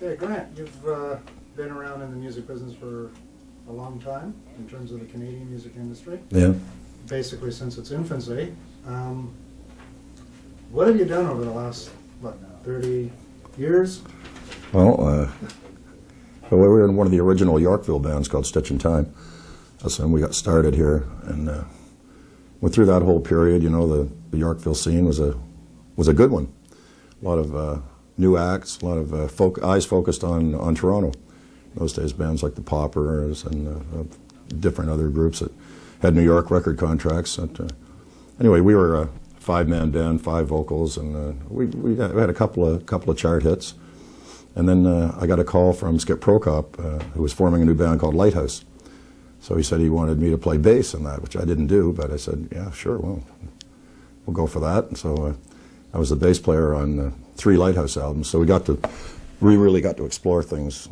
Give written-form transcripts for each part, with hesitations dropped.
Okay, Grant, you've been around in the music business for a long time in terms of the Canadian music industry. Yeah. Basically since its infancy. What have you done over the last, 30 years? Well, we were in one of the original Yorkville bands called Stitch in Time. That's when we got started here, and went through that whole period. You know, the Yorkville scene was a good one. A lot of new acts, a lot of eyes focused on Toronto. In those days, bands like the Poppers and different other groups that had New York record contracts. Anyway, we were a five-man band, 5 vocals, and we had a couple of chart hits. And then I got a call from Skip Prokop, who was forming a new band called Lighthouse. So he said he wanted me to play bass in that, which I didn't do, but I said, yeah, sure, well, we'll go for that. And so I was the bass player on 3 Lighthouse albums. So we really got to explore things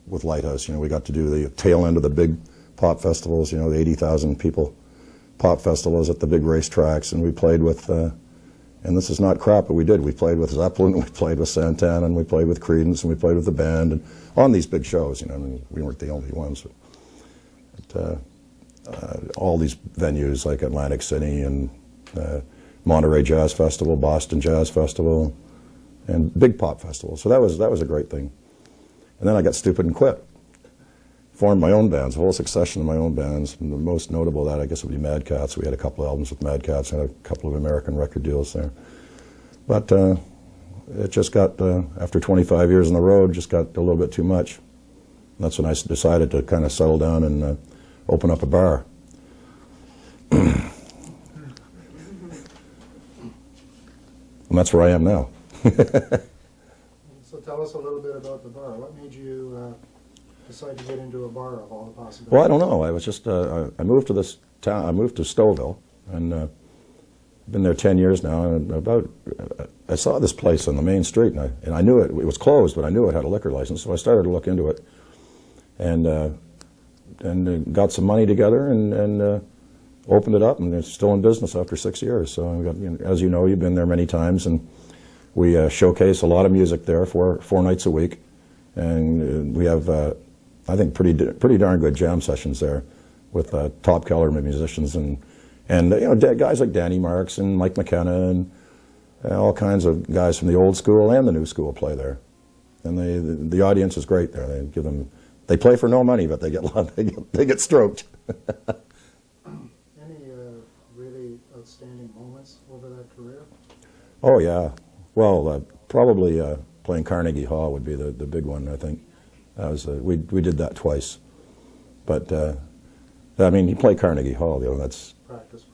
with Lighthouse. You know, we got to do the tail end of the big pop festivals, you know, the 80,000 people pop festivals at the big racetracks, and we played with, and this is not crap, but we did. We played with Zeppelin, we played with Santana, and we played with Creedence, and we played with the band, and on these big shows, you know, I mean, we weren't the only ones. But, all these venues like Atlantic City and Monterey Jazz Festival, Boston Jazz Festival, and big pop festivals. So that was a great thing. And then I got stupid and quit. Formed my own bands, a whole succession of my own bands. And the most notable of that, I guess, would be Mad Cats. We had a couple of albums with Mad Cats and a couple of American record deals there. But it just got, after 25 years on the road, just got a little bit too much. And that's when I decided to kind of settle down and open up a bar. And that's where I am now. So tell us a little bit about the bar. What made you decide to get into a bar of all the possibilities? Well, I don't know. I was just, I moved to this town, I moved to Stouffville, and been there 10 years now, and I saw this place on the main street, and I knew it was closed, but I knew it had a liquor license, so I started to look into it, and got some money together, and opened it up, and it's still in business after 6 years. So, as you know, you've been there many times, and we showcase a lot of music there four nights a week, and we have, I think, pretty darn good jam sessions there with top caliber musicians, and you know, guys like Danny Marks and Mike McKenna and all kinds of guys from the old school and the new school play there, and the audience is great there. They play for no money, but they get stroked. Really outstanding moments over that career? Oh yeah, well probably playing Carnegie Hall would be the big one, I think. We did that twice, but I mean, you play Carnegie Hall, you know, that's practice.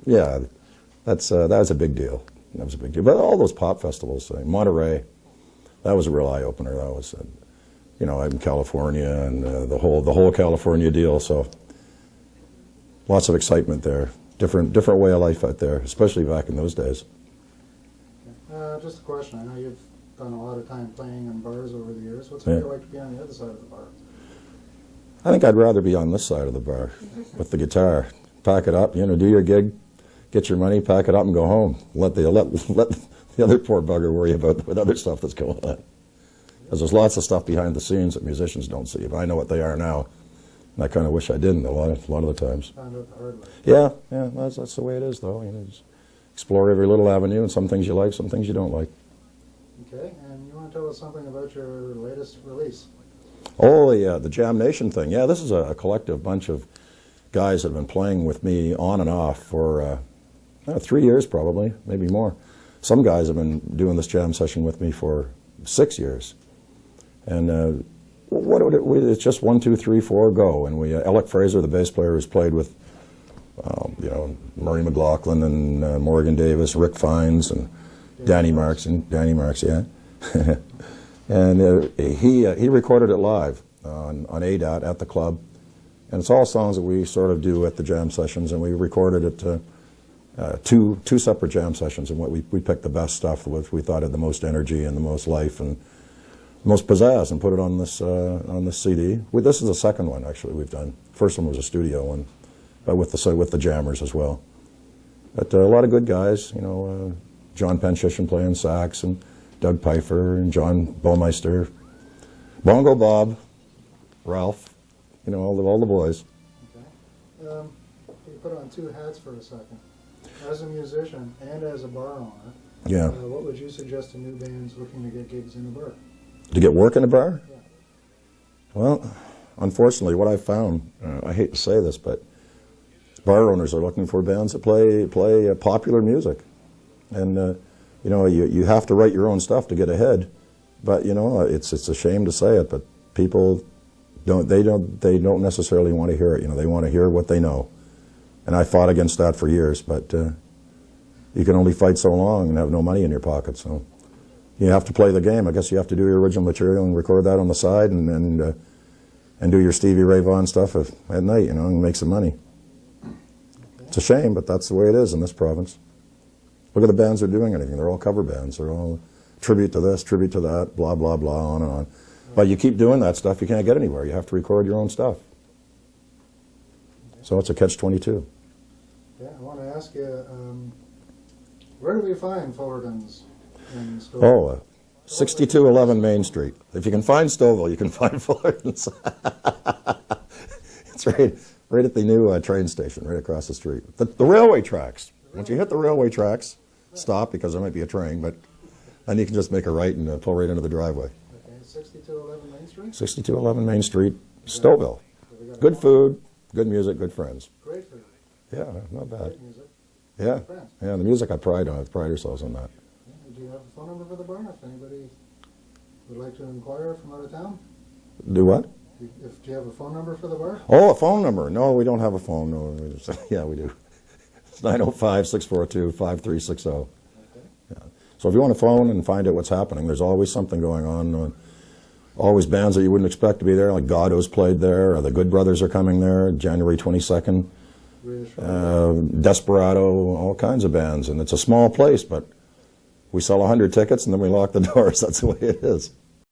Yeah, that was a big deal. That was a big deal. But all those pop festivals, Monterey, that was a real eye opener. That was, you know, I'm in California, and the whole California deal. So lots of excitement there. Different way of life out there, especially back in those days. Okay. Just a question. I know you've done a lot of time playing in bars over the years. What's it like to be on the other side of the bar? I think I'd rather be on this side of the bar with the guitar. Pack it up, you know, do your gig, get your money, pack it up, and go home. Let the other poor bugger worry about the other stuff that's going on. Because there's lots of stuff behind the scenes that musicians don't see. But I know what they are now, and I kind of wish I didn't a lot of the times. Found out the hard way. Yeah, that's the way it is, though. You know, just explore every little avenue, and some things you like, some things you don't like. Okay, and you want to tell us something about your latest release? Oh, the Jam Nation thing. Yeah, this is a collective bunch of guys that have been playing with me on and off for 3 years probably, maybe more. Some guys have been doing this jam session with me for 6 years. And it's just 1, 2, 3, 4, go. And Alec Fraser, the bass player, who's played with you know, Murray McLaughlin and Morgan Davis, Rick Fiennes, and Danny Marks, yeah. And he recorded it live on ADAT at the club. And it's all songs that we sort of do at the jam sessions, and we recorded it two separate jam sessions, and we picked the best stuff, which we thought had the most energy and the most life and the most pizzazz, and put it on this CD. This is the second one actually we've done. First one was a studio one, with the jammers as well. But a lot of good guys, you know, John Penshishin playing sax, and Doug Pfeiffer and John Baumeister, Bongo Bob, Ralph, you know, all the boys. Okay. You put on two hats for a second. As a musician and as a bar owner, Yeah. What would you suggest to new bands looking to get gigs in a bar? To get work in a bar? Yeah. Well, unfortunately, what I've found, I hate to say this, but bar owners are looking for bands that play popular music. And, you know, you have to write your own stuff to get ahead. But, you know, it's a shame to say it, but people don't necessarily want to hear it. You know, they want to hear what they know. And I fought against that for years, but you can only fight so long and have no money in your pocket. So you have to play the game. I guess you have to do your original material and record that on the side and do your Stevie Ray Vaughan stuff at night, you know, and make some money. It's a shame, but that's the way it is in this province. Look at the bands that are doing anything. They're all cover bands. They're all tribute to this, tribute to that, blah, blah, blah, on and on. But you keep doing that stuff, you can't get anywhere. You have to record your own stuff. So it's a catch-22. Yeah, I want to ask you, where do we find Fullertons in Stouffville? Oh, 6211 Main Street. If you can find Stouffville, you can find Fullerton's. It's right at the new train station, right across the street. The railway tracks. Once you hit the railway tracks, stop because there might be a train, but then you can just make a right and pull right into the driveway. Okay, 6211 Main Street? 6211 Main Street, Stouffville. Good food, good music, good friends. Great food. Yeah, not bad. Great music. Yeah, Good friends. yeah. The music I pride ourselves on that. Yeah, do you have a phone number for the bar if anybody would like to inquire from out of town? Do what? Do you have a phone number for the bar? Oh, a phone number. No, we don't have a phone. No, yeah, we do. It's 905-642-5360. Okay. Yeah. So if you want to phone and find out what's happening, there's always something going on. Always bands that you wouldn't expect to be there, like Goddo's played there, or the Good Brothers are coming there, January 22nd. Desperado, all kinds of bands. And it's a small place, but we sell 100 tickets and then we lock the doors. That's the way it is.